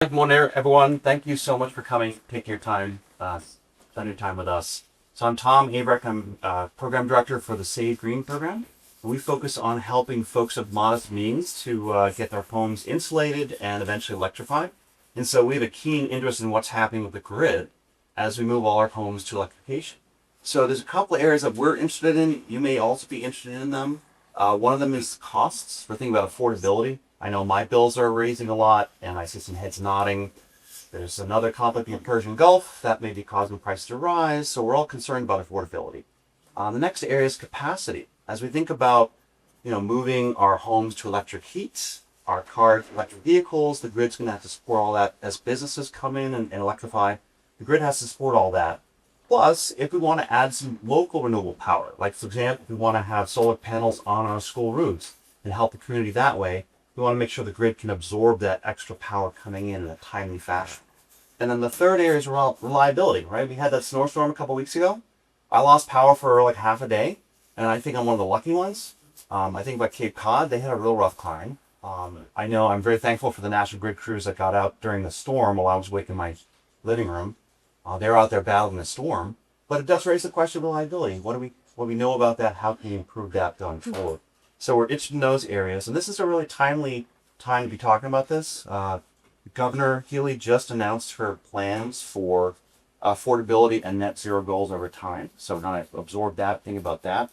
Good morning, everyone. Thank you so much for coming, taking your time, spending time with us. So I'm Tom Abrek. I'm Program Director for the Save Green program. We focus on helping folks of modest means to get their homes insulated and eventually electrified. And so we have a keen interest in what's happening with the grid as we move all our homes to electrification. So there's a couple of areas that we're interested in. You may also be interested in them. One of them is costs. We're thinking about affordability. I know my bills are raising a lot, and I see some heads nodding. There's another conflict in the Persian Gulf that may be causing prices to rise, so we're all concerned about affordability. The next area is capacity. As we think about, moving our homes to electric heat, our cars, electric vehicles, the grid's going to have to support all that. As businesses come in and electrify, the grid has to support all that. Plus, if we want to add some local renewable power, like for example, if we want to have solar panels on our school roofs and help the community that way, we want to make sure the grid can absorb that extra power coming in a timely fashion. And then the third area is reliability, right? We had that snowstorm a couple weeks ago. I lost power for like half a day, and I think I'm one of the lucky ones. I think about Cape Cod, they had a real rough climb. I know I'm very thankful for the National Grid crews that got out during the storm while I was awake in my living room. They were out there battling the storm, but it does raise the question of reliability. What do we know about that? How can we improve that going forward? So we're interested in those areas, and this is a really timely time to be talking about this. Governor Healy just announced her plans for affordability and net zero goals over time. So now I've absorbed that, think about that.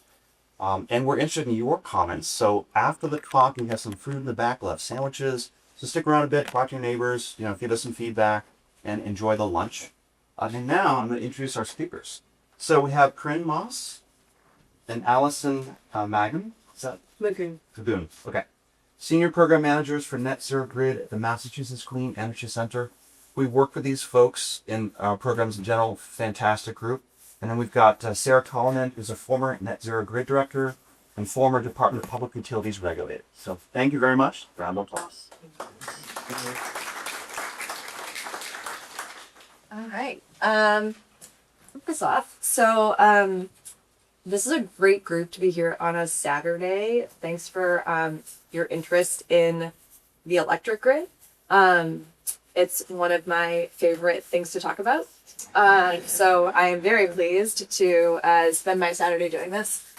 And we're interested in your comments. So after the talk, we have some food in the back, we'll have sandwiches. So stick around a bit, talk to your neighbors, give us some feedback, and enjoy the lunch. And now I'm going to introduce our speakers. So we have Corrin Moss and Alison Magoon. Is that? Magoon. Okay. Senior Program Managers for Net Zero Grid at the Massachusetts Clean Energy Center. We work with these folks in our programs in general. Fantastic group. And then we've got Sarah Cullinan, who's a former Net Zero Grid Director and former Department of Public Utilities Regulator. So thank you very much. Round of applause. All right. Kick this off. So this is a great group to be here on a Saturday. Thanks for your interest in the electric grid. It's one of my favorite things to talk about. So I am very pleased to spend my Saturday doing this.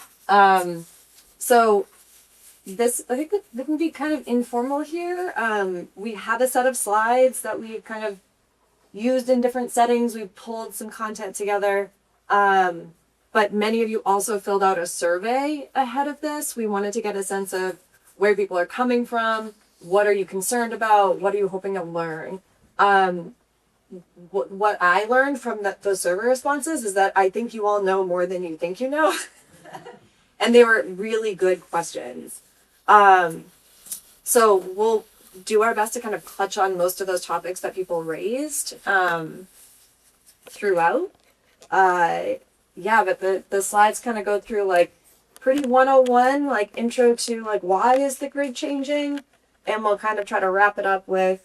So this, I think that can be kind of informal here. We had a set of slides that we kind of used in different settings. We pulled some content together. But many of you also filled out a survey ahead of this. We wanted to get a sense of where people are coming from. What are you concerned about? What are you hoping to learn? What I learned from those survey responses is that I think you all know more than you think you know. And they were really good questions. So we'll do our best to kind of touch on most of those topics that people raised throughout. Yeah, but the slides kind of go through like pretty 101, like intro to like why is the grid changing? And we'll kind of try to wrap it up with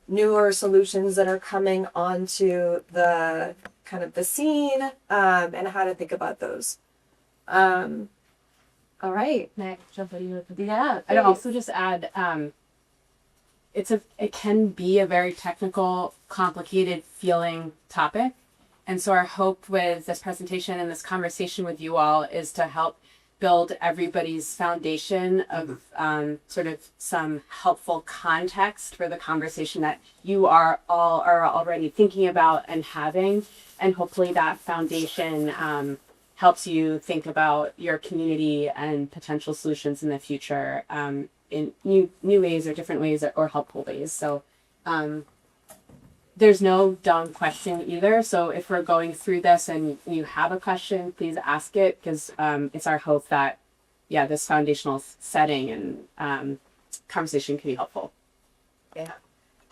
newer solutions that are coming onto the kind of the scene and how to think about those. All right. Next, jump in. Yeah, I'd also just add it can be a very technical, complicated feeling topic. And so our hope with this presentation and this conversation with you all is to help build everybody's foundation of sort of some helpful context for the conversation that you are already thinking about and having. And hopefully that foundation helps you think about your community and potential solutions in the future in new ways or different ways or helpful ways. So there's no dumb question either. So if we're going through this and you have a question, please ask it, because it's our hope that, this foundational setting and conversation can be helpful. Yeah.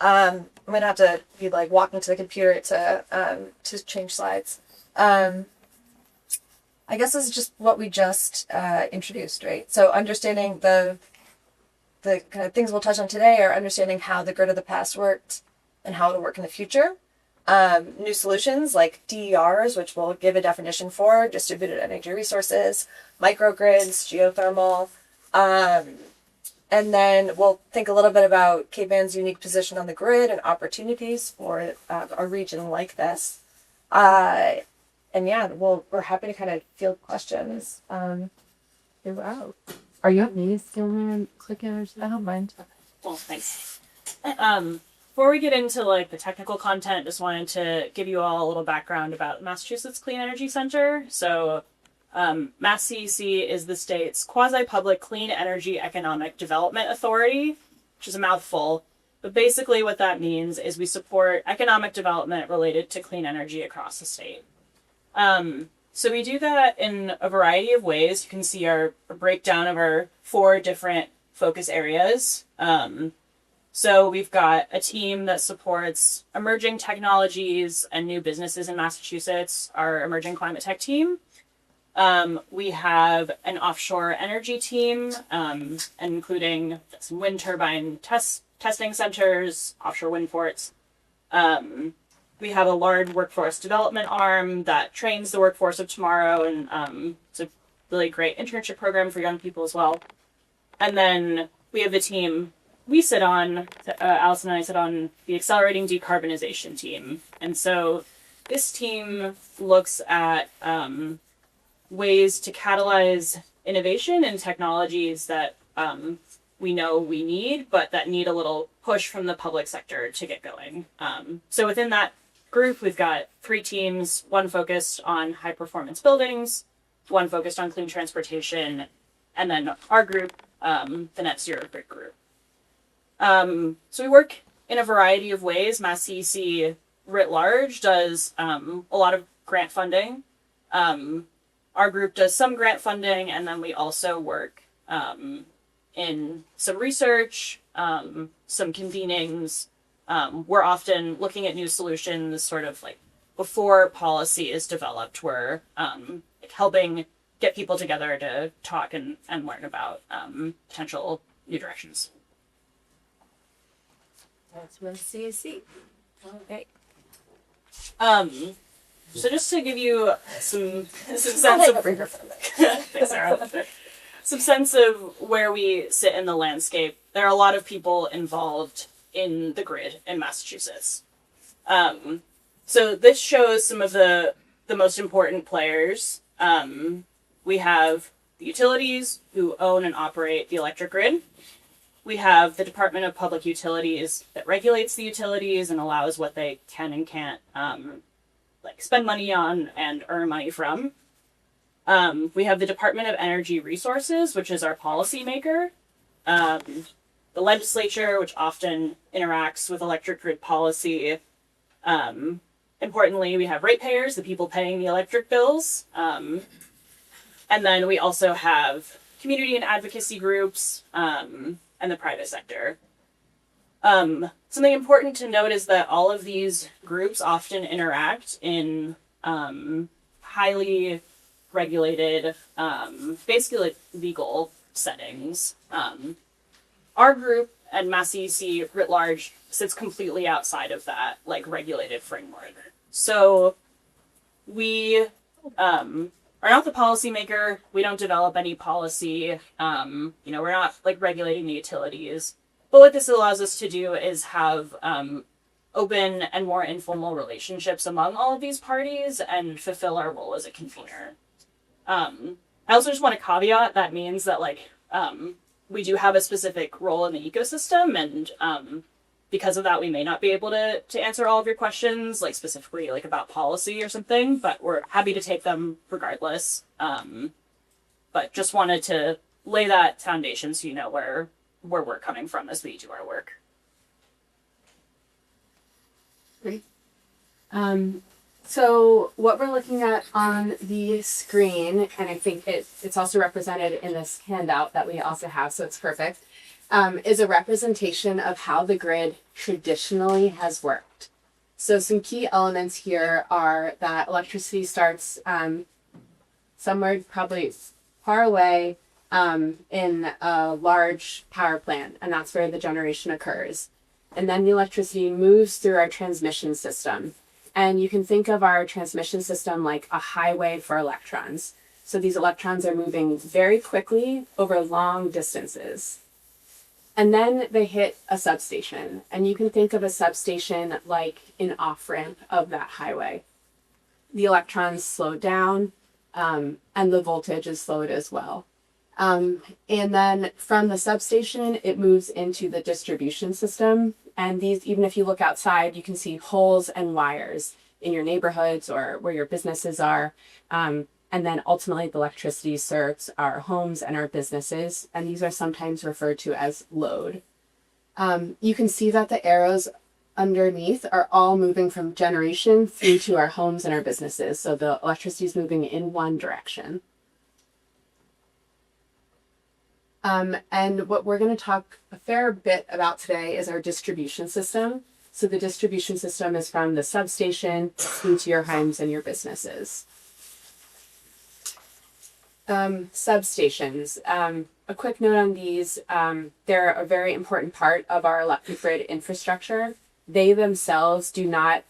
I'm going to have to be like walking to the computer to change slides. I guess this is just what we just introduced, right? So understanding the kind of things we'll touch on today are understanding how the grid of the past worked and how it'll work in the future. New solutions like DERs, which we'll give a definition for, distributed energy resources, microgrids, geothermal, And then we'll think a little bit about K-Band's unique position on the grid and opportunities for a region like this. And yeah, we're happy to kind of field questions throughout. Are you? Please go ahead, click it or something. I don't mind. Well, thanks. Before we get into like the technical content, just wanted to give you all a little background about Massachusetts Clean Energy Center. So, MassCEC is the state's quasi-public clean energy economic development authority, which is a mouthful. But basically what that means is we support economic development related to clean energy across the state. So we do that in a variety of ways. You can see our breakdown of our 4 different focus areas. So we've got a team that supports emerging technologies and new businesses in Massachusetts, our emerging climate tech team. We have an offshore energy team, including some wind turbine testing centers, offshore wind forts. We have a large workforce development arm that trains the workforce of tomorrow, and it's a really great internship program for young people as well. And then we have the team we sit on, Alison and I sit on the Accelerating Decarbonization team. And so this team looks at ways to catalyze innovation and technologies that we know we need, but that need a little push from the public sector to get going. So within that group, we've got 3 teams, one focused on high performance buildings, one focused on clean transportation, and then our group, the Net Zero Grid group. So we work in a variety of ways. MassCEC writ large does a lot of grant funding. Our group does some grant funding, and then we also work in some research, some convenings. We're often looking at new solutions sort of like before policy is developed. We're like helping get people together to talk and learn about potential new directions. That's MassCEC. Okay. So just to give you some sense of thanks, Sarah. Some sense of where we sit in the landscape. There are a lot of people involved in the grid in Massachusetts. So this shows some of the most important players. We have the utilities who own and operate the electric grid. We have the Department of Public Utilities that regulates the utilities and allows what they can and can't like spend money on and earn money from. We have the Department of Energy Resources, which is our policymaker. The legislature, which often interacts with electric grid policy. Importantly, we have ratepayers, the people paying the electric bills. And then we also have community and advocacy groups and the private sector. Something important to note is that all of these groups often interact in highly regulated, basically like legal settings. Our group and MassCEC writ large sits completely outside of that like regulated framework. So we are not the policymaker. We don't develop any policy. We're not like regulating the utilities. But what this allows us to do is have open and more informal relationships among all of these parties and fulfill our role as a convener. I also just want to caveat that means that we do have a specific role in the ecosystem, and because of that, we may not be able to answer all of your questions, like specifically like about policy or something, but we're happy to take them regardless. But just wanted to lay that foundation so you know where we're coming from as we do our work. Great. So what we're looking at on the screen, and I think it's also represented in this handout that we also have, so it's perfect, is a representation of how the grid traditionally has worked. So some key elements here are that electricity starts somewhere probably far away in a large power plant, and that's where the generation occurs. And then the electricity moves through our transmission system. And you can think of our transmission system like a highway for electrons. So these electrons are moving very quickly over long distances. And then they hit a substation. And you can think of a substation like an off-ramp of that highway. The electrons slow down, and the voltage is slowed as well. And then from the substation, it moves into the distribution system. And these, even if you look outside, you can see holes and wires in your neighborhoods or where your businesses are. And then ultimately the electricity serves our homes and our businesses. And these are sometimes referred to as load. You can see that the arrows underneath are all moving from generation through to our homes and our businesses. So the electricity is moving in one direction. And what we're going to talk a fair bit about today is our distribution system. So the distribution system is from the substation into your homes and your businesses. Substations. A quick note on these. They're a very important part of our electric grid infrastructure. They themselves do not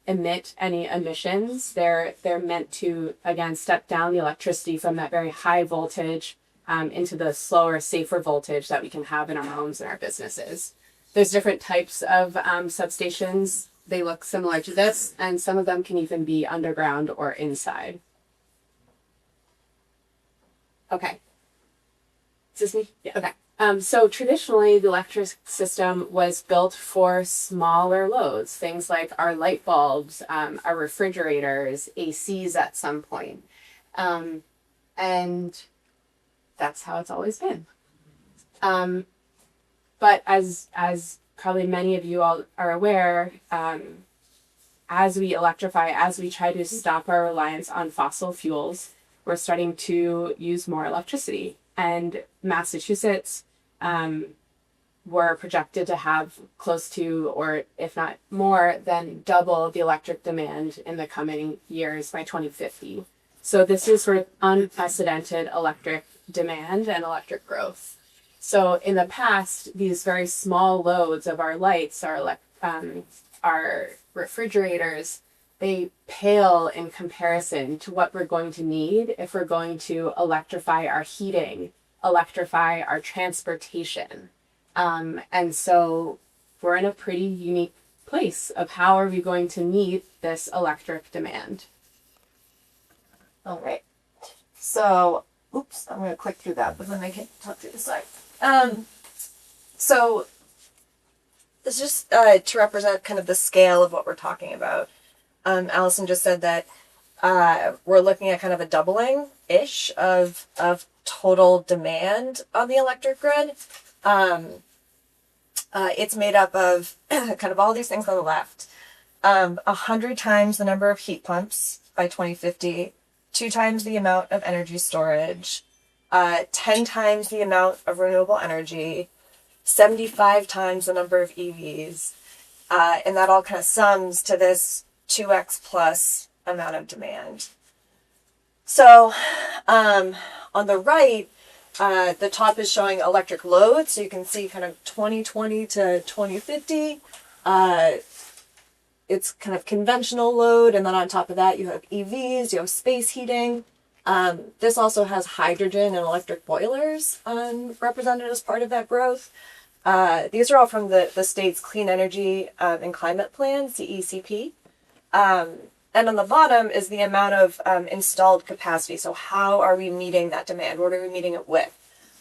emit any emissions. They're meant to, again, step down the electricity from that very high voltage into the slower, safer voltage that we can have in our homes and our businesses. There's different types of substations. They look similar to this, and some of them can even be underground or inside. Okay. Is this me? Yeah. Okay. So traditionally, the electric system was built for smaller loads, things like our light bulbs, our refrigerators, ACs at some point. And that's how it's always been. But as probably many of you all are aware, as we electrify, as we try to stop our reliance on fossil fuels, we're starting to use more electricity. And Massachusetts were projected to have close to, or if not more than double the electric demand in the coming years by 2050. So this is sort of unprecedented electric demand and electric growth. So in the past, these very small loads of our lights, our refrigerators, they pale in comparison to what we're going to need if we're going to electrify our heating, electrify our transportation. And so we're in a pretty unique place of how are we going to meet this electric demand. All right. So, oops, I'm going to click through that, but then I can talk through the slide. So this is just to represent kind of the scale of what we're talking about. Alison just said that we're looking at kind of a doubling-ish of total demand on the electric grid. It's made up of kind of all these things on the left. 100 times the number of heat pumps by 2050, 2 times the amount of energy storage, 10 times the amount of renewable energy, 75 times the number of EVs, and that all kind of sums to this 2x plus amount of demand. So on the right, the top is showing electric load, so you can see kind of 2020 to 2050. It's kind of conventional load, and then on top of that you have EVs, you have space heating. This also has hydrogen and electric boilers represented as part of that growth. These are all from the state's Clean Energy and Climate Plan, CECP. And on the bottom is the amount of installed capacity. So how are we meeting that demand? What are we meeting it with?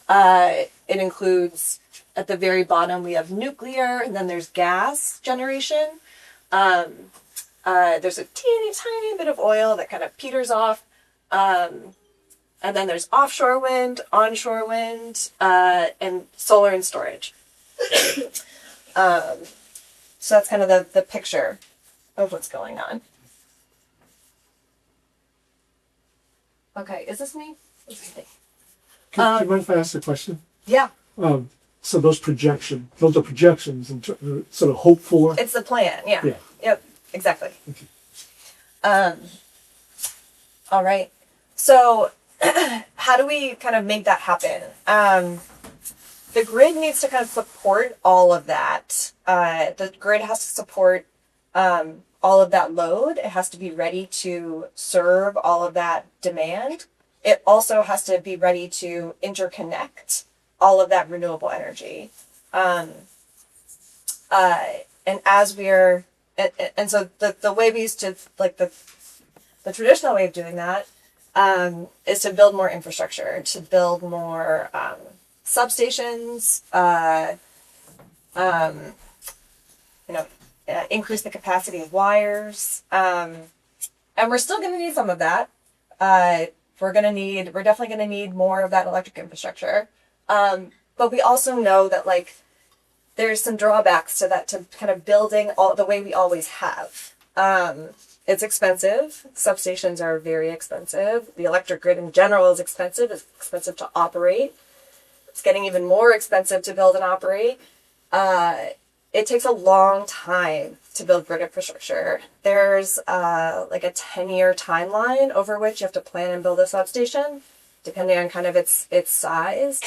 It includes, at the very bottom, we have nuclear, and then there's gas generation. There's a teeny tiny bit of oil that kind of peters off. And then there's offshore wind, onshore wind, and solar and storage. So that's kind of the picture of what's going on. Okay, is this me? Do you mind if I ask a question? Yeah, So those are projections and sort of hope for. it's the plan. Yeah. Yeah. Yep. Exactly. Okay. All right. So, how do we kind of make that happen? The grid needs to kind of support all of that. The grid has to support all of that load. It has to be ready to serve all of that demand. It also has to be ready to interconnect all of that renewable energy. And as we're, and so the way we used to, like the traditional way of doing that is to build more infrastructure, to build more substations, increase the capacity of wires. And we're still going to need some of that. We're definitely going to need more of that electric infrastructure. But we also know that like there's some drawbacks to that, to kind of building all the way we always have. It's expensive. Substations are very expensive. The electric grid in general is expensive. It's expensive to operate. It's getting even more expensive to build and operate. It takes a long time to build grid infrastructure. There's like a 10-year timeline over which you have to plan and build a substation, depending on kind of its size.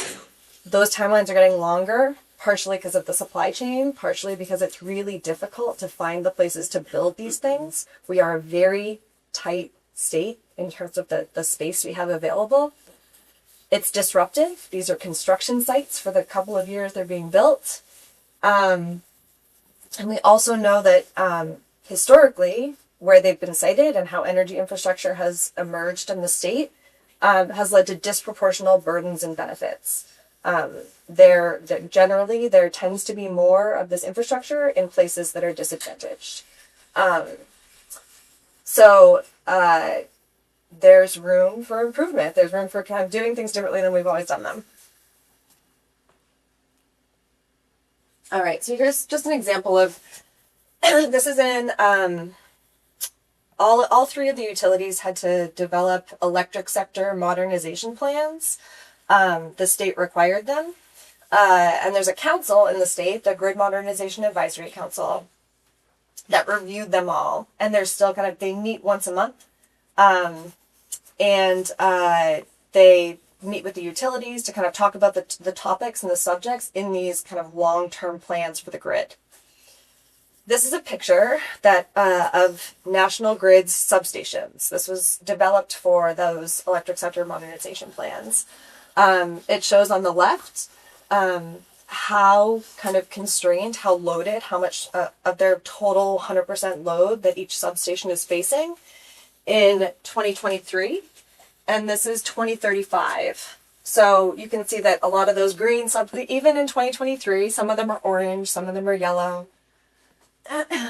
Those timelines are getting longer, partially because of the supply chain, partially because it's really difficult to find the places to build these things. We are a very tight state in terms of the space we have available. It's disruptive. These are construction sites for the couple of years they're being built. And we also know that historically, where they've been sited and how energy infrastructure has emerged in the state has led to disproportional burdens and benefits. There tends to be more of this infrastructure in places that are disadvantaged. So there's room for improvement. There's room for kind of doing things differently than we've always done them. All right, so here's just an example of, this is in, all three of the utilities had to develop electric sector modernization plans. The state required them. And there's a council in the state, the Grid Modernization Advisory Council, that reviewed them all. And they're still they meet once a month. And they meet with the utilities to kind of talk about the topics and the subjects in these kind of long-term plans for the grid. This is a picture that of National Grid's substations. This was developed for those electric sector modernization plans. It shows on the left how kind of constrained, how loaded, how much of their total 100% load that each substation is facing in 2023. And this is 2035. So you can see that a lot of those green even in 2023, some of them are orange, some of them are yellow.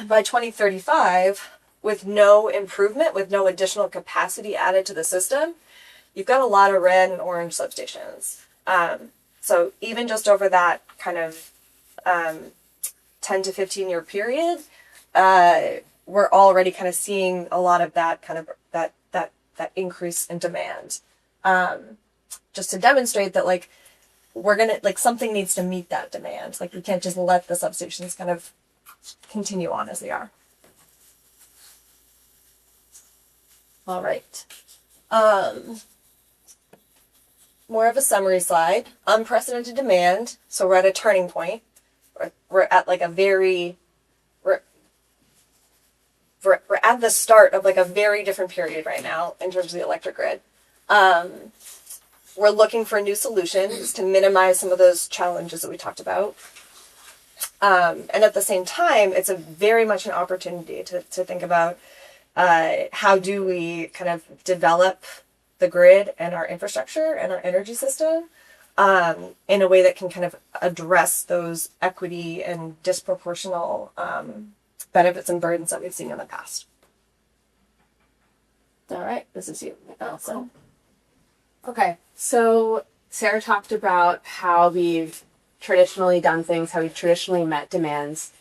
By 2035, with no improvement, with no additional capacity added to the system, you've got a lot of red and orange substations. So even just over that kind of 10 to 15 year period, we're already kind of seeing a lot of that kind of that increase in demand. Just to demonstrate that something needs to meet that demand. Like we can't just let the substations kind of continue on as they are. All right. More of a summary slide. Unprecedented demand. So we're at a turning point. We're at like a very, we're at the start of like a very different period right now in terms of the electric grid. We're looking for new solutions to minimize some of those challenges that we talked about. And at the same time, it's very much an opportunity to think about how do we kind of develop the grid and our infrastructure and our energy system in a way that can kind of address those equity and disproportional benefits and burdens that we've seen in the past. All right, this is you, Alison. Okay, so Sarah talked about how we've traditionally done things, how we've traditionally met demands,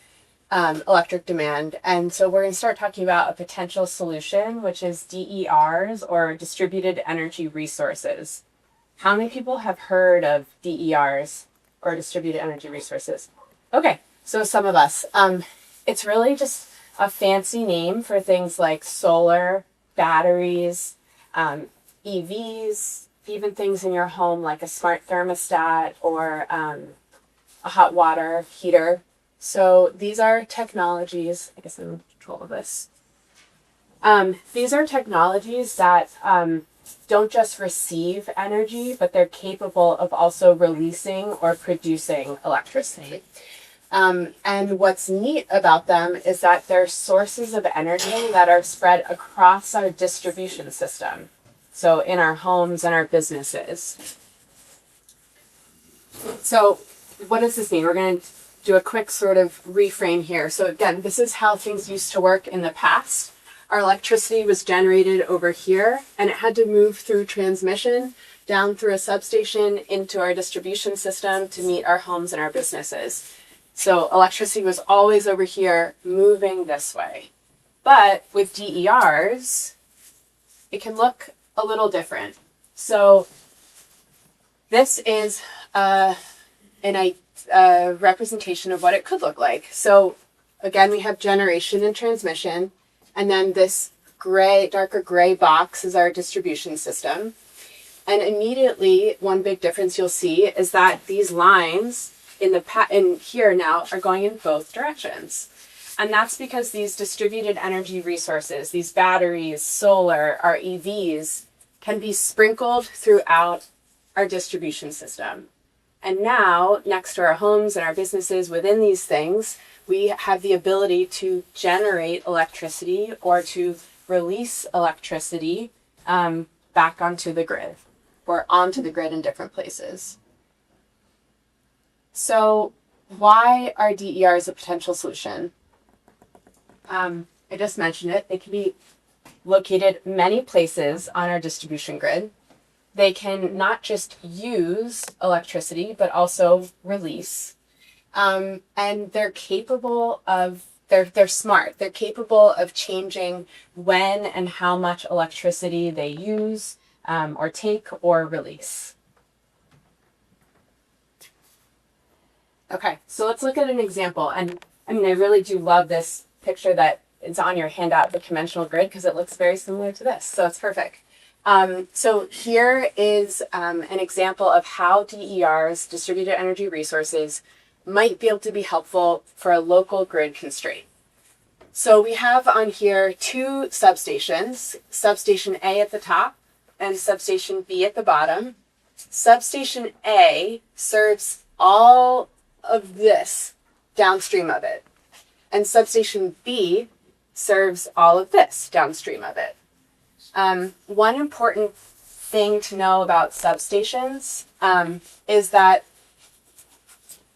electric demand. And so we're going to start talking about a potential solution, which is DERs, or distributed energy resources. How many people have heard of DERs, or distributed energy resources? Okay, so some of us. It's really just a fancy name for things like solar, batteries, EVs, even things in your home like a smart thermostat or a hot water heater. So these are technologies, I guess I'm in control of this. These are technologies that don't just receive energy, but they're capable of also releasing or producing electricity. And what's neat about them is that they're sources of energy that are spread across our distribution system. So in our homes and our businesses. So what does this mean? We're going to do a quick sort of reframe here. So again, this is how things used to work in the past. Our electricity was generated over here, and it had to move through transmission, down through a substation, into our distribution system to meet our homes and our businesses. So electricity was always over here, moving this way. But with DERs, it can look a little different. So this is a representation of what it could look like. So again, we have generation and transmission, and then this gray, darker gray box is our distribution system. And immediately, one big difference you'll see is that these lines in here now are going in both directions. And that's because these distributed energy resources, these batteries, solar, our EVs, can be sprinkled throughout our distribution system. And now, next to our homes and our businesses within these things, we have the ability to generate electricity or to release electricity back onto the grid or onto the grid in different places. So why are DERs a potential solution? I just mentioned it. They can be located many places on our distribution grid. They can not just use electricity, but also release. And they're capable of, they're smart. They're capable of changing when and how much electricity they use or take or release. Okay, so let's look at an example. And I mean, I really do love this picture that is on your handout, the conventional grid, because it looks very similar to this. So it's perfect. So here is an example of how DERs, distributed energy resources, might be able to be helpful for a local grid constraint. So we have on here two substations, substation A at the top and substation B at the bottom. Substation A serves all of this downstream of it, and substation B serves all of this downstream of it. One important thing to know about substations is that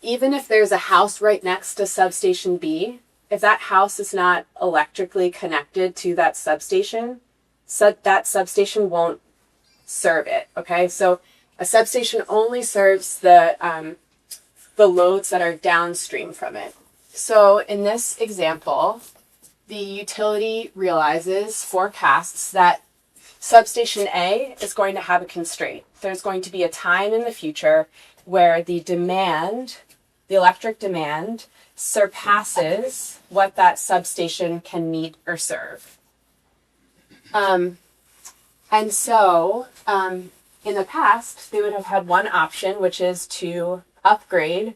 even if there's a house right next to substation B, if that house is not electrically connected to that substation won't serve it, okay? So a substation only serves the loads that are downstream from it. So in this example, the utility forecasts that substation A is going to have a constraint. There's going to be a time in the future where the electric demand, surpasses what that substation can meet or serve. And so in the past, they would have had one option, which is to upgrade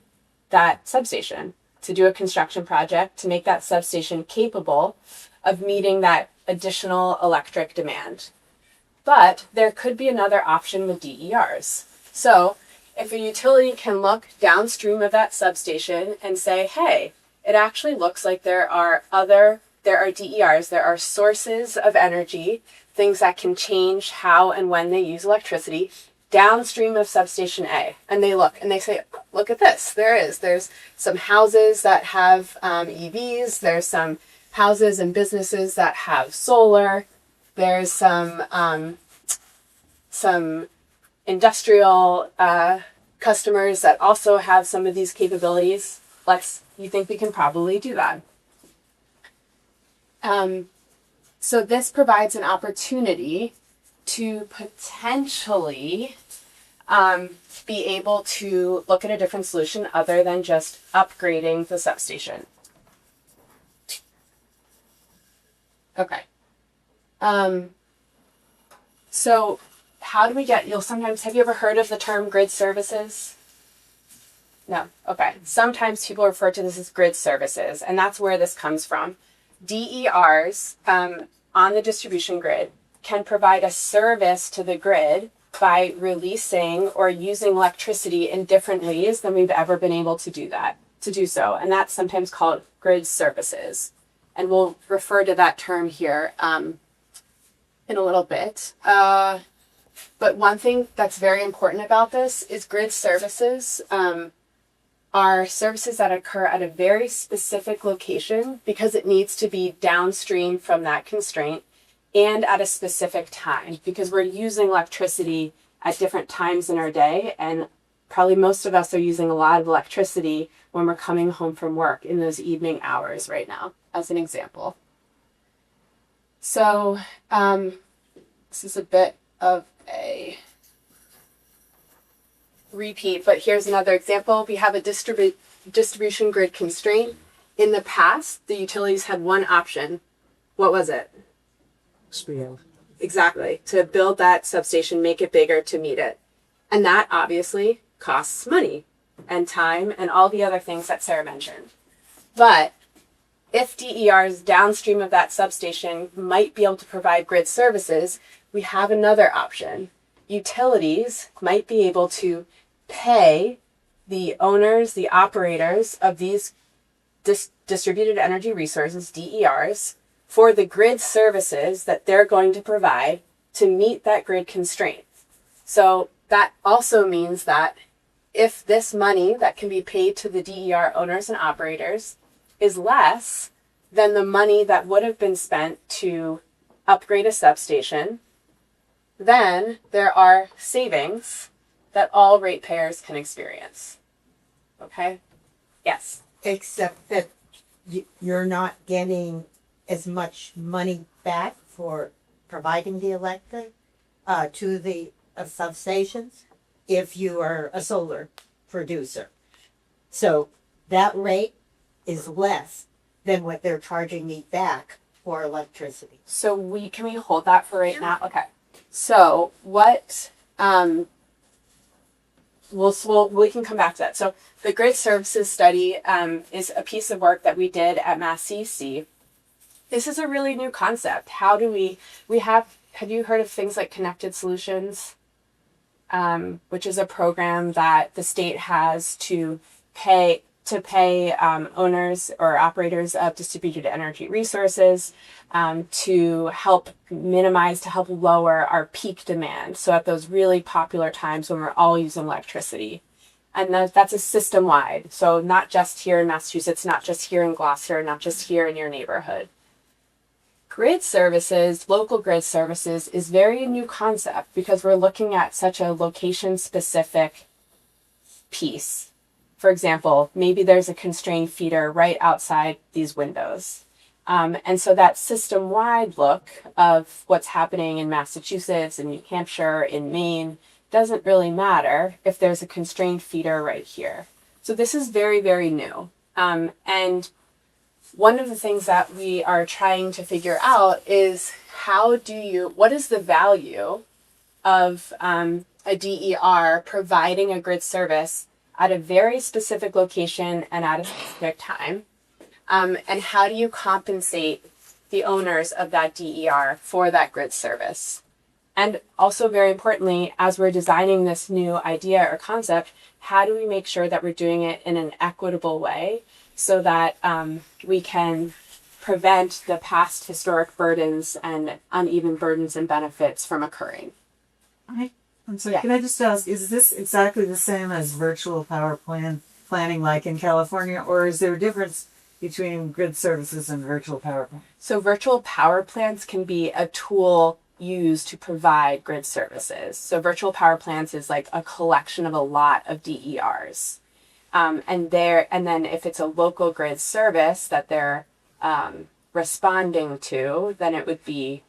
that substation, to do a construction project to make that substation capable of meeting that additional electric demand. But there could be another option with DERs. So if a utility can look downstream of that substation and say, hey, it actually looks like there are DERs, there are sources of energy, things that can change how and when they use electricity downstream of substation A. And they look and they say, look at this, there's some houses that have EVs, there's some houses and businesses that have solar, there's some industrial customers that also have some of these capabilities. You think we can probably do that. So this provides an opportunity to potentially be able to look at a different solution other than just upgrading the substation. Okay. So how do we have you ever heard of the term grid services? No? Okay. Sometimes people refer to this as grid services, and that's where this comes from. DERs on the distribution grid can provide a service to the grid by releasing or using electricity in different ways than we've ever been able to do so. And that's sometimes called grid services. And we'll refer to that term here in a little bit. But one thing that's very important about this is grid services are services that occur at a very specific location because it needs to be downstream from that constraint and at a specific time because we're using electricity at different times in our day, and probably most of us are using a lot of electricity when we're coming home from work in those evening hours right now, as an example. So this is a bit of a repeat, but here's another example. We have a distribution grid constraint. In the past, the utilities had one option. What was it? Expand. Exactly. To build that substation, make it bigger to meet it. And that obviously costs money and time and all the other things that Sarah mentioned. But if DERs downstream of that substation might be able to provide grid services, we have another option. Utilities might be able to pay the owners, the operators of these distributed energy resources, DERs, for the grid services that they're going to provide to meet that grid constraint. So that also means that if this money that can be paid to the DER owners and operators is less than the money that would have been spent to upgrade a substation, then there are savings that all ratepayers can experience. Okay? Yes. Except that you're not getting as much money back for providing the electric to the substations if you are a solar producer. So that rate is less than what they're charging me back for electricity. So can we hold that for right now? Okay. So what we can come back to that. So the grid services study is a piece of work that we did at MassCEC. This is a really new concept. How do have you heard of things like Connected Solutions, which is a program that the state has to pay owners or operators of distributed energy resources to help lower our peak demand. So at those really popular times when we're all using electricity. And that's a system-wide. So not just here in Massachusetts, not just here in Gloucester, not just here in your neighborhood. Grid services, local grid services, is very a new concept because we're looking at such a location-specific piece. For example, maybe there's a constrained feeder right outside these windows. And so that system-wide look of what's happening in Massachusetts, in New Hampshire, in Maine, doesn't really matter if there's a constrained feeder right here. So this is very, very new. And one of the things that we are trying to figure out is what is the value of a DER providing a grid service at a very specific location and at a specific time? And how do you compensate the owners of that DER for that grid service? And also very importantly, as we're designing this new idea or concept, how do we make sure that we're doing it in an equitable way so that we can prevent the past historic burdens and uneven burdens and benefits from occurring? I'm sorry, Yeah. can I just ask, is this exactly the same as virtual power planning like in California, or is there a difference between grid services and virtual power plants? So virtual power plants can be a tool used to provide grid services. So virtual power plants is like a collection of a lot of DERs. And then if it's a local grid service that they're responding to, then it would be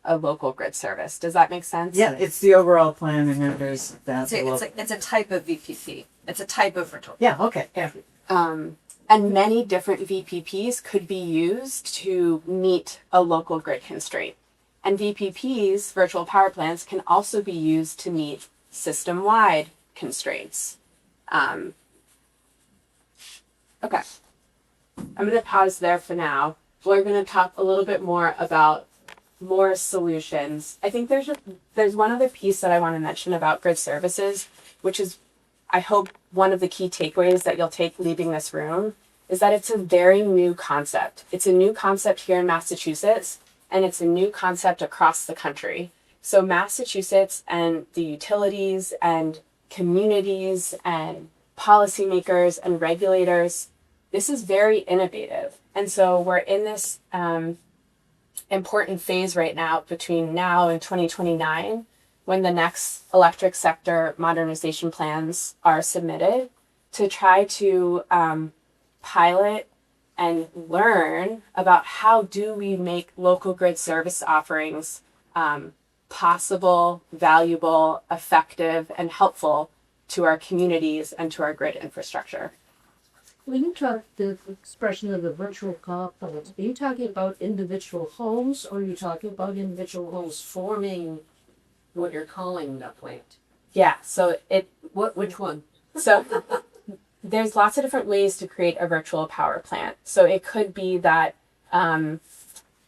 a local grid service. Does that make sense? Yeah, it's the overall plan, and then there's that. It's a type of VPP. It's a type of virtual. Yeah, okay. Yeah. And many different VPPs could be used to meet a local grid constraint. And VPPs, virtual power plants, can also be used to meet system-wide constraints. Okay. I'm going to pause there for now. We're going to talk a little bit more about more solutions. I think there's one other piece that I want to mention about grid services, which is, I hope, one of the key takeaways that you'll take leaving this room is that it's a very new concept. It's a new concept here in Massachusetts, and it's a new concept across the country. So Massachusetts and the utilities and communities and policymakers and regulators, this is very innovative. And so we're in this important phase right now between now and 2029 when the next electric sector modernization plans are submitted to try to pilot and learn about how do we make local grid service offerings possible, valuable, effective, and helpful to our communities and to our grid infrastructure. When you talk the expression of the virtual power plant, are you talking about individual homes or are you talking about individual homes forming what you're calling the plant? Yeah, so Which one? so there's lots of different ways to create a virtual power plant. So it could be that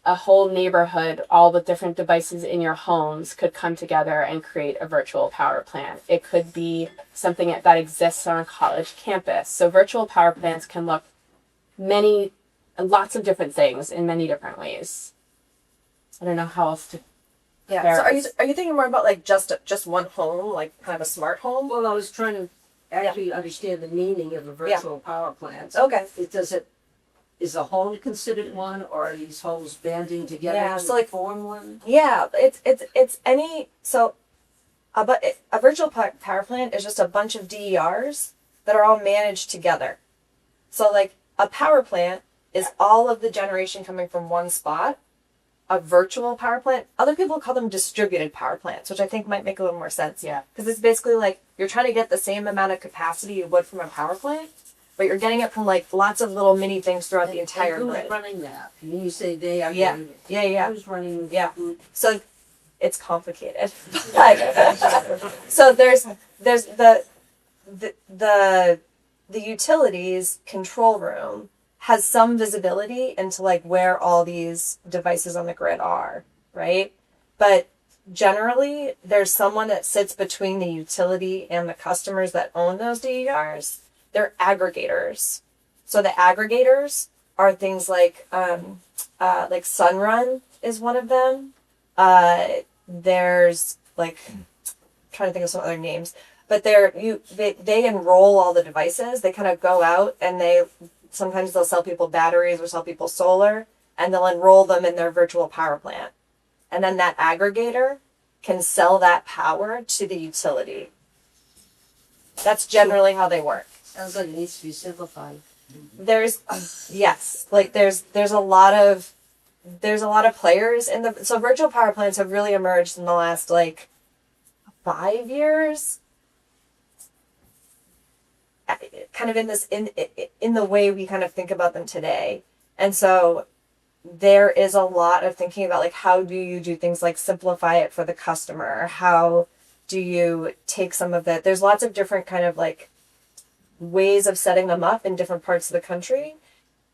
a whole neighborhood, all the different devices in your homes could come together and create a virtual power plant. It could be something that exists on a college campus. So virtual power plants can look lots of different things in many different ways. I don't know how else to. Yeah. So are you thinking more about like just one home, like kind of a smart home? Well, I was trying to actually understand the meaning of a virtual power plant. Okay. Is a home considered one, or are these homes banding together Yeah, to so, like, form one? Yeah, it's any so, a virtual power plant is just a bunch of DERs that are all managed together. So like a power plant is all of the generation coming from one spot. A virtual power plant, other people call them distributed power plants, which I think might make a little more sense. Yeah. Because it's basically like you're trying to get the same amount of capacity you would from a power plant, but you're getting it from like lots of little mini things throughout the entire and grid. who's running that? When you say they are Yeah. running it, Yeah. who's running? Yeah. So it's complicated. So there's the utilities control room has some visibility into like where all these devices on the grid are, right? But generally there's someone that sits between the utility and the customers that own those DERs. They're aggregators. So the aggregators are things like Sunrun is one of them. There's like, I'm trying to think of some other names, but they enroll all the devices. They kind of go out and sometimes they'll sell people batteries or sell people solar, and they'll enroll them in their virtual power plant. And then that aggregator can sell that power to the utility. That's generally how they work. Sounds like it needs to be simplified. There's there's a lot of players in so virtual power plants have really emerged in the last like 5 years, kind of in this in the way we kind of think about them today. And so there is a lot of thinking about like how do you do things like simplify it for the customer, how do you take some of that. There's lots of different kind of like ways of setting them up in different parts of the country,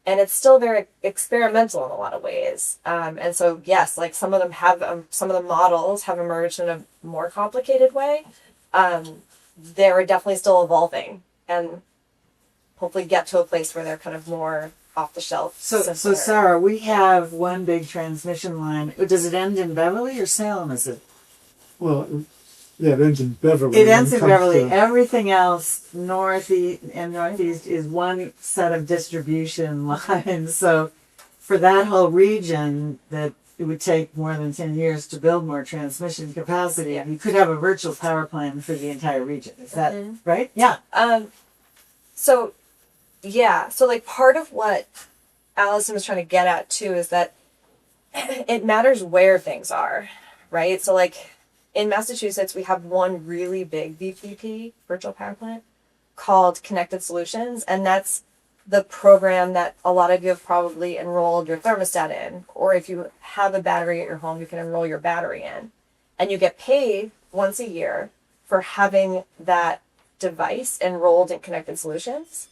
and it's still very experimental in a lot of ways. And so yes, like some of the models have emerged in a more complicated way. They're definitely still evolving and hopefully get to a place where they're kind of more off the shelf. So Sarah, we have one big transmission line. Does it end in Beverly or Salem? Is it? Well, yeah, it ends in Beverly. It ends in comes Beverly. to- Everything else northeast is one set of distribution lines. So for that whole region, that it would take more than 10 years to build more transmission capacity. You could have a virtual power plant for the entire region. Is that right? Yeah. So like part of what Alison was trying to get at too is that it matters where things are, right? So like in Massachusetts, we have one really big VPP, virtual power plant, called Connected Solutions, and that's the program that a lot of you have probably enrolled your thermostat in, or if you have a battery at your home, you can enroll your battery in, and you get paid once a year for having that device enrolled in Connected Solutions.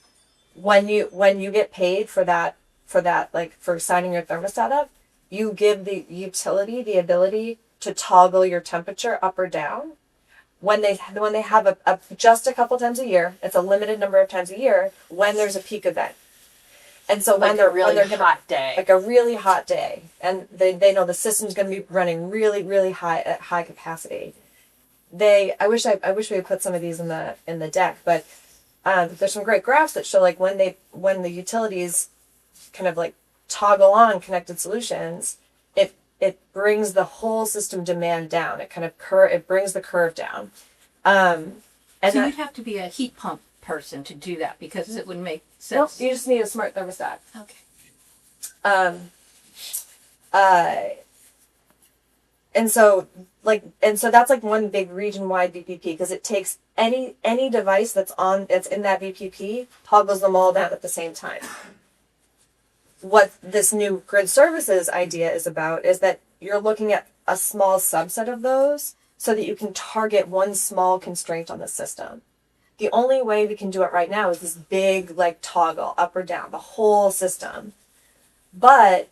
When you get paid for that, like for signing your thermostat up, you give the utility the ability to toggle your temperature up or down when they have a just a couple times a year. It's a limited number of times a year when there's a peak event. And so when they're hot day. like a really hot day, and they know the system's going to be running really, really high at high capacity. I wish we had put some of these in the deck, but there's some great graphs that show like when the utilities kind of like toggle on connected solutions, it brings the whole system demand down. It kind of it brings the curve down. And So you'd have to be a heat pump person to do that because it would make nope, sense. you just need a smart thermostat. Okay. And so that's like one big region-wide VPP because it takes any device that's in that VPP, toggles them all down at the same time. What this new grid services idea is about is that you're looking at a small subset of those so that you can target one small constraint on the system. The only way we can do it right now is this big like toggle up or down the whole system. But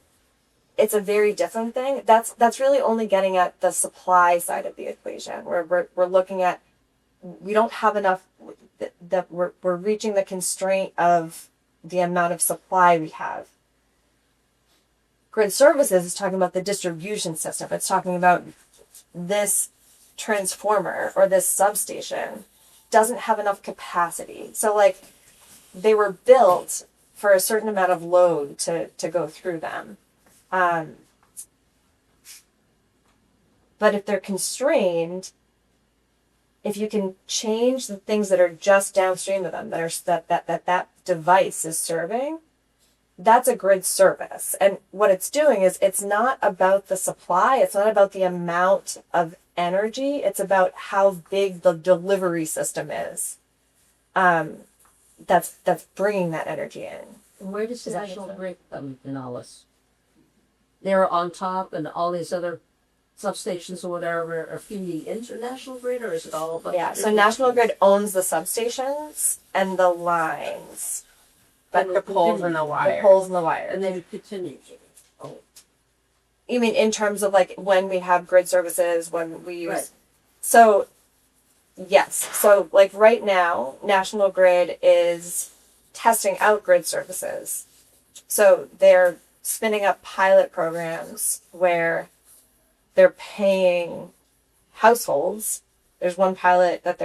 it's a very different thing. That's really only getting at the supply side of the equation where we're looking at we don't have enough that we're reaching the constraint of the amount of supply we have. Grid services is talking about the distribution system. It's talking about this transformer or this substation doesn't have enough capacity. So like they were built for a certain amount of load to go through them. But if they're constrained, if you can change the things that are just downstream of them, that device is serving, that's a grid service. And what it's doing is it's not about the supply, it's not about the amount of energy, it's about how big the delivery system is. That's bringing that energy in. Where does the national grid come in all this? They're on top, and all these other substations or whatever are feeding the international grid, or is it all? Yeah, so National Grid owns the substations and the lines. But the poles and the The wire. poles and the wire. And they continue. You mean in terms of like when we have grid services, when we use... Right. So, yes. So like right now, National Grid is testing out grid services. So they're spinning up pilot programs where they're paying households. There's one pilot that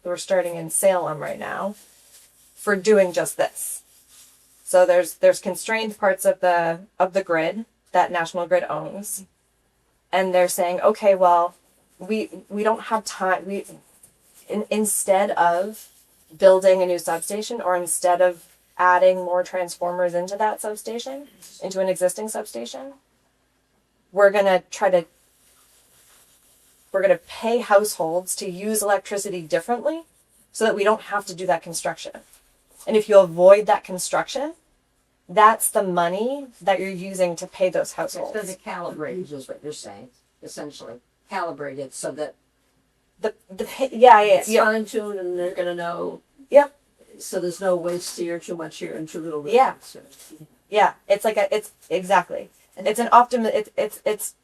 we're starting in Salem right now for doing just this. So there's constrained parts of the grid that National Grid owns, and they're saying, okay, well, we don't have time. Instead of building a new substation or instead of adding more transformers into that substation, into an existing substation, we're gonna pay households to use electricity differently so that we don't have to do that construction. And if you avoid that construction, that's the money that you're using to pay those households. It's calibrated, is what you're saying, essentially. Calibrated so that it's yeah. fine-tuned and they're going to know. Yep. So there's no waste here, too much here, and too little there. Yeah. Yeah, it's like it's exactly. It's an it's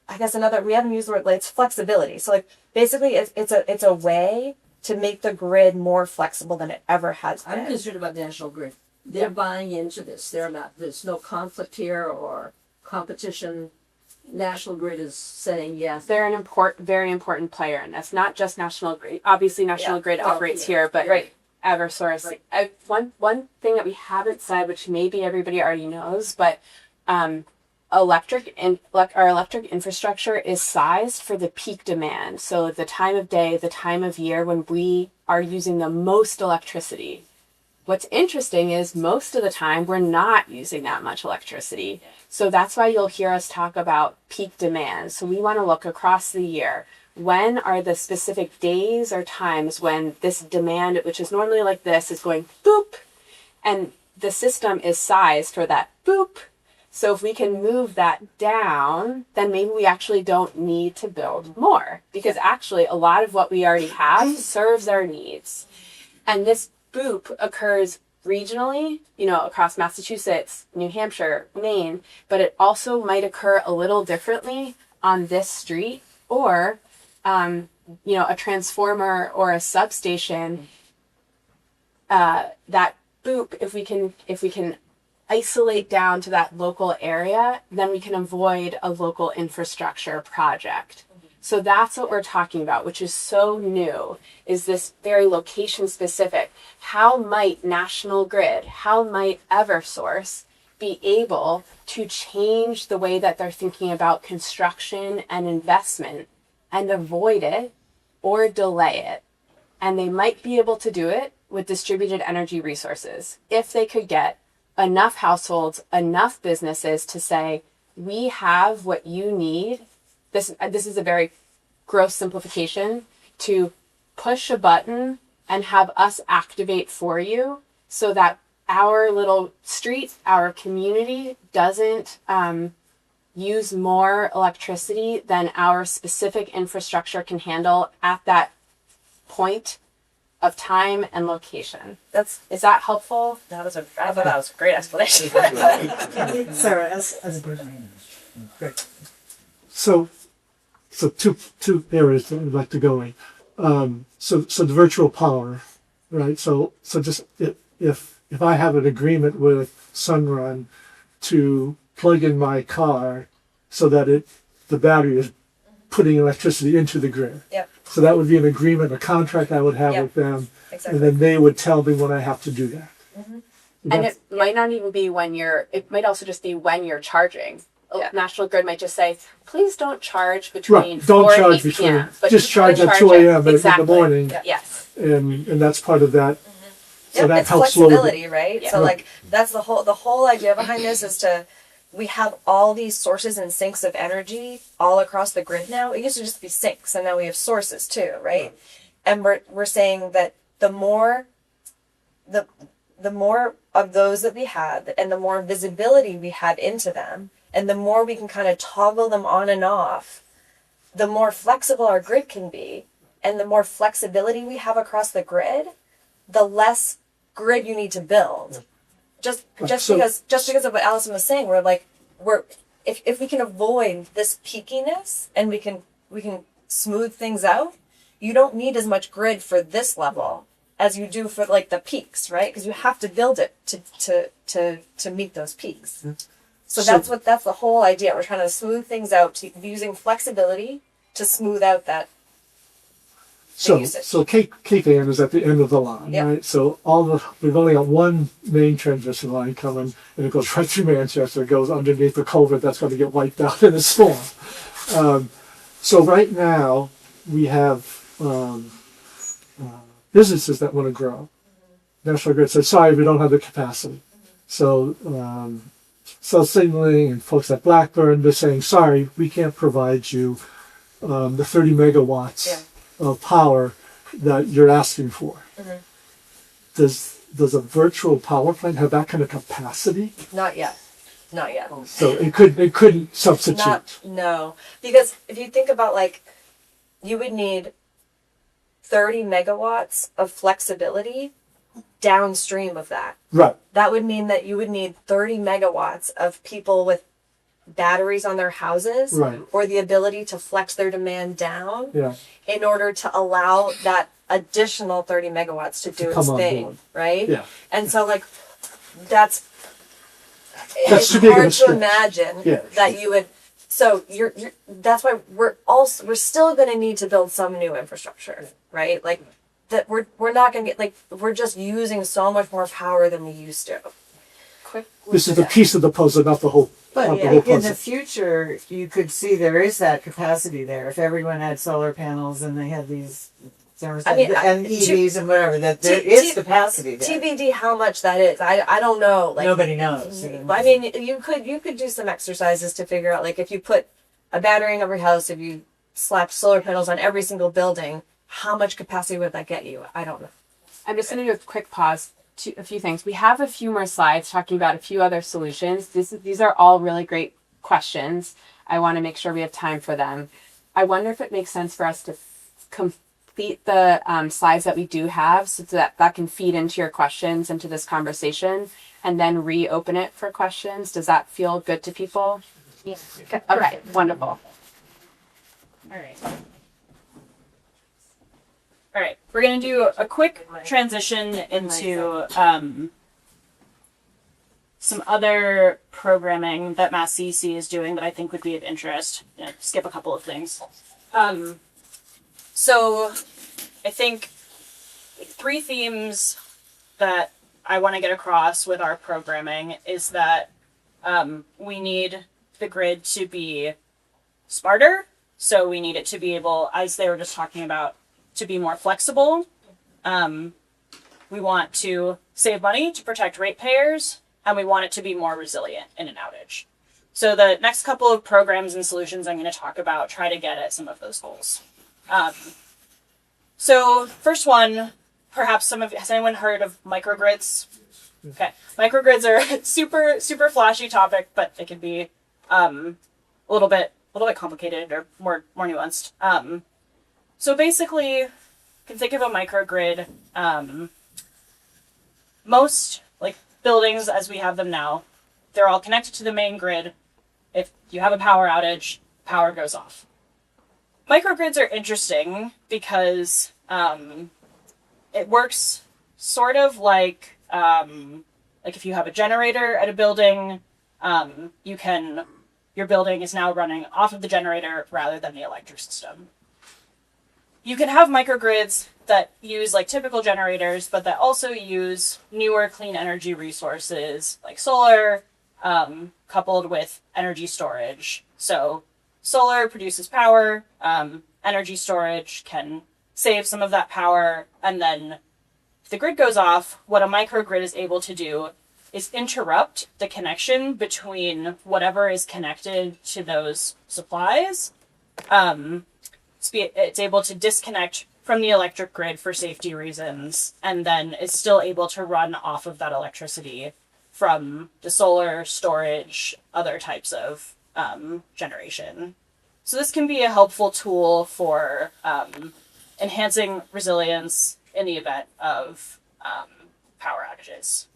I guess we haven't used the word, like, it's flexibility. So like basically it's a way to make the grid more flexible than it ever has been. I'm concerned about the National Grid. They're buying into this. There's no conflict here or competition. National Grid is saying yes. They're an very important player, and that's not just National Grid. Obviously, National Grid operates here, but Eversource. Right. One thing that we haven't said, which maybe everybody already knows, but our electric infrastructure is sized for the peak demand. So the time of day, the time of year when we are using the most electricity. What's interesting is most of the time we're not using that much electricity. So that's why you'll hear us talk about peak demand. So we want to look across the year. When are the specific days or times when this demand, which is normally like this, is going boop, and the system is sized for that boop. So if we can move that down, then maybe we actually don't need to build more, because actually a lot of what we already have serves our needs. And this boop occurs regionally, across Massachusetts, New Hampshire, Maine, but it also might occur a little differently on this street, or, a transformer or a substation, that boop, if we can isolate down to that local area, then we can avoid a local infrastructure project. So that's what we're talking about, which is so new, is this very location specific. How might National Grid, how might Eversource be able to change the way that they're thinking about construction and investment and avoid it or delay it? And they might be able to do it with distributed energy resources if they could get enough households, enough businesses to say, we have what you need. This is a very gross simplification, to push a button and have us activate for you so that our little street, our community doesn't use more electricity than our specific infrastructure can handle at that point of time and location. Is that helpful? I thought that was a great explanation. Sarah, as Great. So two areas that I'd like to go in. So the virtual power, right? So just if I have an agreement with Sunrun to plug in my car so that the battery is putting electricity into the grid. Yep. So that would be an agreement, a contract I would have Yep. with them, Exactly. and then they would tell me when I have to do that. Mm-hmm. And it might not even be it might also just be when you're charging. Yeah. National Grid might just say, please don't charge between Right, don't 4 and charge 8 between, p.m. But just charge at charge 2 it. a.m. in the Exactly. morning, Yeah. Yes. and that's part of that. So Yep, that it's helps lower flexibility, right? Yeah. So like that's the whole idea behind this is we have all these sources and sinks of energy all across the grid now. It used to just be sinks, and now we have sources too, right? And we're saying that the more of those that we have, and the more visibility we have into them, and the more we can kind of toggle them on and off, the more flexible our grid can be, and the more flexibility we have across the grid, the less grid you need to build. Just because of what Alison was saying, if we can avoid this peakiness and we can smooth things out, you don't need as much grid for this level as you do for like the peaks, right? Because you have to build it to meet those peaks. So that's the whole idea. We're trying to smooth things out using flexibility to smooth out that. So Cape Ann is at the end of the line, Yep. right? So we've only got one main transmission line coming, and it goes right through Manchester. It goes underneath the culvert that's going to get wiped out in a storm. So right now we have businesses that want to grow. National Grid said, "Sorry, we don't have the capacity." So Cell Signaling and folks at Blackburn, they're saying, "Sorry, we can't provide you the 30 megawatts." Yeah. Of power that you're asking for. Mhm. Does a virtual power plant have that kind of capacity? Not yet. So it couldn't substitute. No, because if you think about you would need 30 megawatts of flexibility downstream of that. Right. That would mean that you would need 30 megawatts of people with batteries on their houses, Right. or the ability to flex their demand down Yeah. in order to allow that additional 30 megawatts to do its come on thing, board. right? Yeah. And so that's That's it's too big of a hard to stretch. imagine Yeah. that you would. So you're that's why we're still going to need to build some new infrastructure, right? That we're not going to get we're just using so much more power than we used to. This is the piece of the puzzle, not the whole. But not the whole in puzzle. the future, you could see there is that capacity there. If everyone had solar panels and they had these, and EVs and whatever, that there is capacity there. TBD how much that is. I don't know. Nobody knows. I mean, you could do some exercises to figure out if you put a battery in every house, if you slap solar panels on every single building, how much capacity would that get you? I don't know. I'm just going to do a quick pause to a few things. We have a few more slides talking about a few other solutions. These are all really great questions. I want to make sure we have time for them. I wonder if it makes sense for us to complete the slides that we do have so that can feed into your questions, into this conversation, and then reopen it for questions. Does that feel good to people? Yeah. Okay, wonderful. All right. All right, we're going to do a quick transition into some other programming that MassCEC is doing that I think would be of interest. Skip a couple of things. So I think 3 themes that I want to get across with our programming is that we need the grid to be smarter. So we need it to be able, as they were just talking about, to be more flexible. We want to save money to protect ratepayers, and we want it to be more resilient in an outage. So the next couple of programs and solutions I'm going to talk about try to get at some of those goals. So first one, perhaps has anyone heard of microgrids? Okay, microgrids are a super flashy topic, but it can be a little bit complicated or more nuanced. So basically, you can think of a microgrid. Most buildings as we have them now, they're all connected to the main grid. If you have a power outage, power goes off. Microgrids are interesting because it works sort of like if you have a generator at a building, your building is now running off of the generator rather than the electric system. You can have microgrids that use typical generators, but that also use newer clean energy resources like solar, coupled with energy storage. So solar produces power, energy storage can save some of that power, and then if the grid goes off, what a microgrid is able to do is interrupt the connection between whatever is connected to those supplies. It's able to disconnect from the electric grid for safety reasons, and then it's still able to run off of that electricity from the solar, storage, other types of generation. So this can be a helpful tool for enhancing resilience in the event of power outages.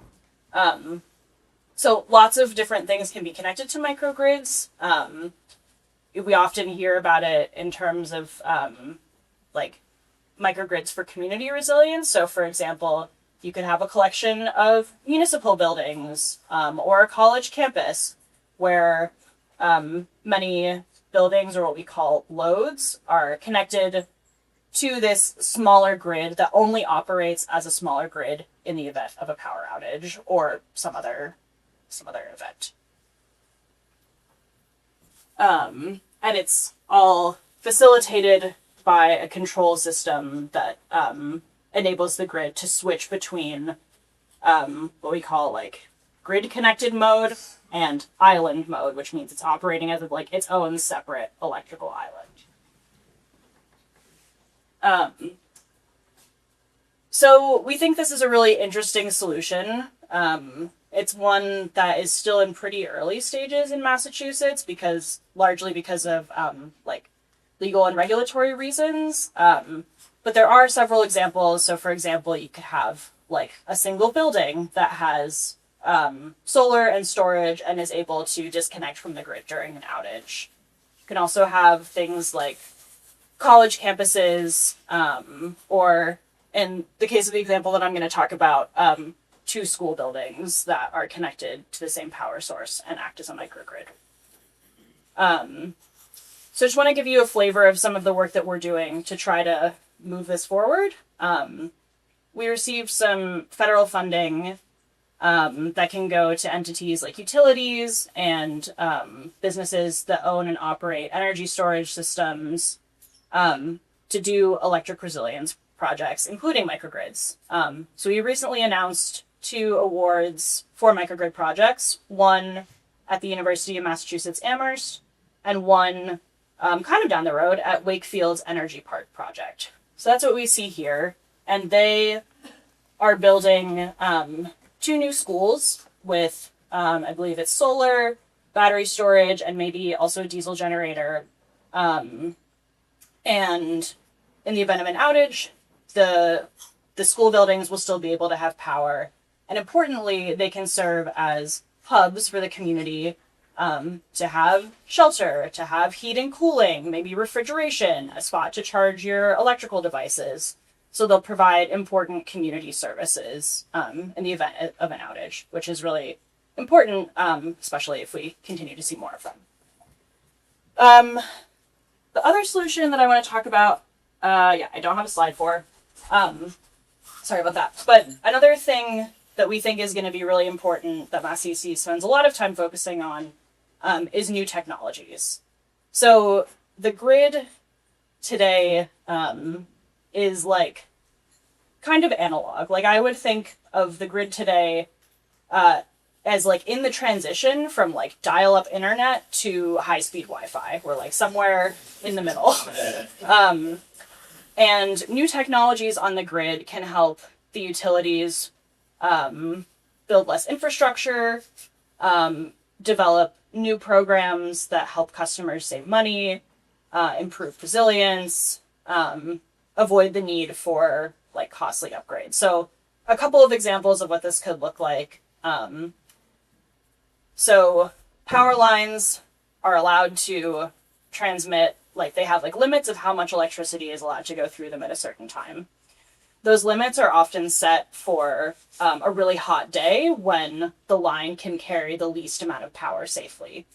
So lots of different things can be connected to microgrids. We often hear about it in terms of microgrids for community resilience. So for example, you could have a collection of municipal buildings or a college campus where many buildings, or what we call loads, are connected to this smaller grid that only operates as a smaller grid in the event of a power outage or some other event. And it's all facilitated by a control system that enables the grid to switch between what we call grid connected mode and island mode, which means it's operating as its own separate electrical island. So we think this is a really interesting solution. It's one that is still in pretty early stages in Massachusetts largely because of legal and regulatory reasons. But there are several examples. So for example, you could have a single building that has solar and storage and is able to disconnect from the grid during an outage. You can also have things like college campuses, or in the case of the example that I'm going to talk about, 2 school buildings that are connected to the same power source and act as a microgrid. So I just want to give you a flavor of some of the work that we're doing to try to move this forward. We received some federal funding that can go to entities like utilities and businesses that own and operate energy storage systems to do electric resilience projects, including microgrids. So we recently announced 2 awards for microgrid projects, one at the University of Massachusetts Amherst, and one kind of down the road at Wakefield's Energy Park project. So that's what we see here. And they are building 2 new schools with, I believe it's solar, battery storage, and maybe also a diesel generator. And in the event of an outage, the school buildings will still be able to have power. And importantly, they can serve as hubs for the community to have shelter, to have heat and cooling, maybe refrigeration, a spot to charge your electrical devices. So they'll provide important community services in the event of an outage, which is really important, especially if we continue to see more of them. The other solution that I want to talk about, I don't have a slide for. Sorry about that. But another thing that we think is going to be really important that MassCEC spends a lot of time focusing on is new technologies. So the grid today is like kind of analog. Like I would think of the grid today as like in the transition from like dial-up internet to high-speed Wi-Fi. We're like somewhere in the middle. And new technologies on the grid can help the utilities build less infrastructure, develop new programs that help customers save money, improve resilience, avoid the need for like costly upgrades. So a couple of examples of what this could look like. So power lines are allowed to transmit, like they have like limits of how much electricity is allowed to go through them at a certain time. Those limits are often set for a really hot day when the line can carry the least amount of power safely.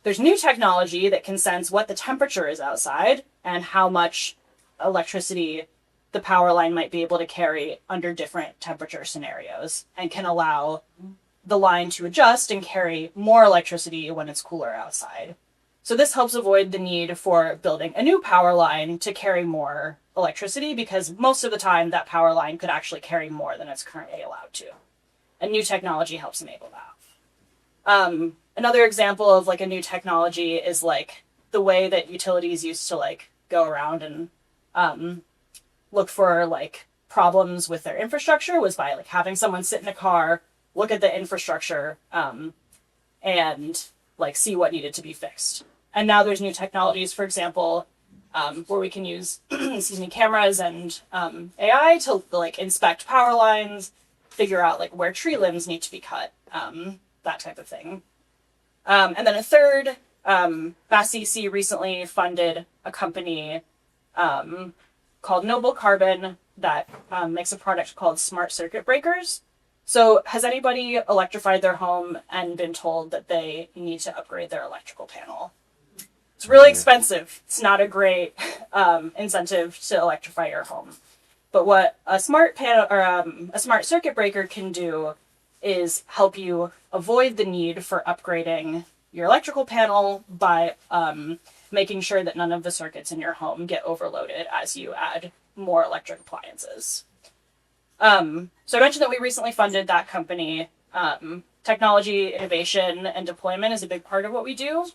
There's new technology that can sense what the temperature is outside and how much electricity the power line might be able to carry under different temperature scenarios and can allow the line to adjust and carry more electricity when it's cooler outside. So this helps avoid the need for building a new power line to carry more electricity because most of the time that power line could actually carry more than it's currently allowed to. And new technology helps enable that. Another example of like a new technology is like the way that utilities used to like go around and look for like problems with their infrastructure was by like having someone sit in a car, look at the infrastructure, and like see what needed to be fixed. And now there's new technologies, for example, where we can use cameras and AI to like inspect power lines, figure out like where tree limbs need to be cut, that type of thing. And then a third, MassCEC recently funded a company called Noble Carbon that makes a product called smart circuit breakers. So has anybody electrified their home and been told that they need to upgrade their electrical panel? It's really expensive. It's not a great incentive to electrify your home. But what a smart panel or a smart circuit breaker can do is help you avoid the need for upgrading your electrical panel by making sure that none of the circuits in your home get overloaded as you add more electric appliances. So I mentioned that we recently funded that company. Technology, innovation, and deployment is a big part of what we do.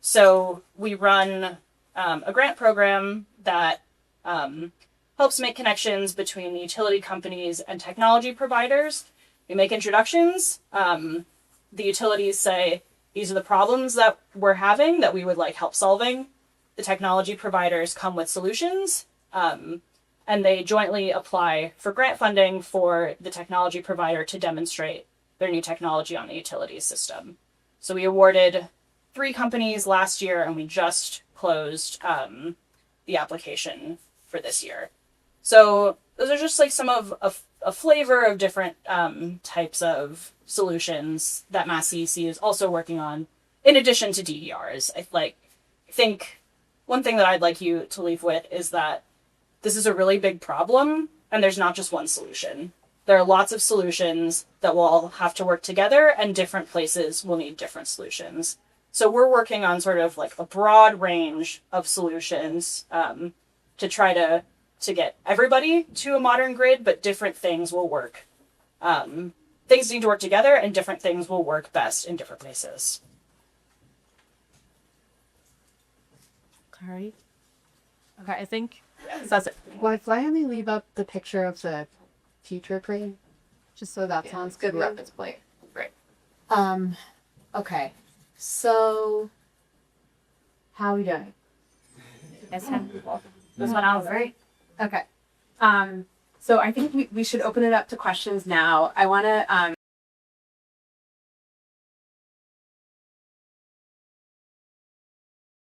So we run a grant program that helps make connections between the utility companies and technology providers. We make introductions. The utilities say, these are the problems that we're having that we would like help solving. The technology providers come with solutions, and they jointly apply for grant funding for the technology provider to demonstrate their new technology on the utilities system. So we awarded 3 companies last year, and we just closed the application for this year. So those are just like some of a flavor of different types of solutions that MassCEC is also working on, in addition to DERs. I think one thing that I'd like you to leave with is that this is a really big problem, and there's not just one solution. There are lots of solutions that will all have to work together, and different places will need different solutions. So we're working on sort of like a broad range of solutions to try to get everybody to a modern grid, but different things will work. Things need to work together, and different things will work best in different places. Corrin? Okay, I think that's it. Why me leave up the picture of the future crane? Just so that sounds good. Reference point. Right. Okay. So, how are we doing? Yes, This one, Alison. Right. Okay. So I think we should open it up to questions now. I want to